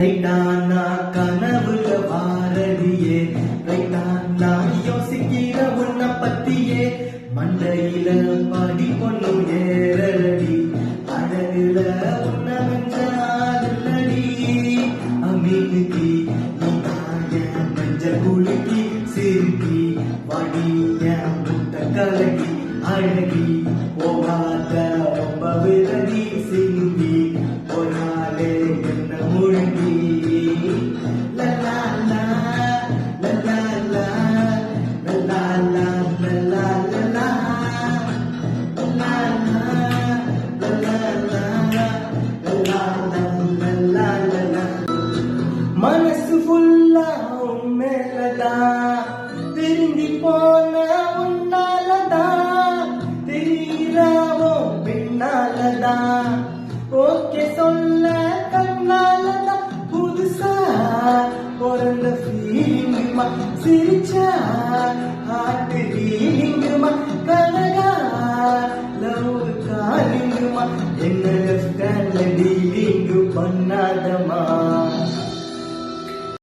ரைட்டானா கனவுல வாரடியே ரைட்டானா யோசிக்கிற உன்னை பத்தியே மண்டையில படி பொண்ணும் ஏறடி அழகுல உன்னை வெஞ்சாடி அமீனுக்கு நீதாய மஞ்ச குலுக்கி சிரிக்கி வடிய முட்டை கலகி அழகி போகாத ரொம்ப விரதி சிங்கி போனாலே என்ன முழுங்கி மனசு ஃபுல்லா மேலதான் திரும்பி போன உன்னாலதான் தெரியறாவோ பின்னாலதான் ஓகே சொல்ல கண்ணாலதான் புதுசா பிறந்த ஃபீலிங்குமா சிரிச்சா ஹார்ட் ஃபீலிங்குமா கன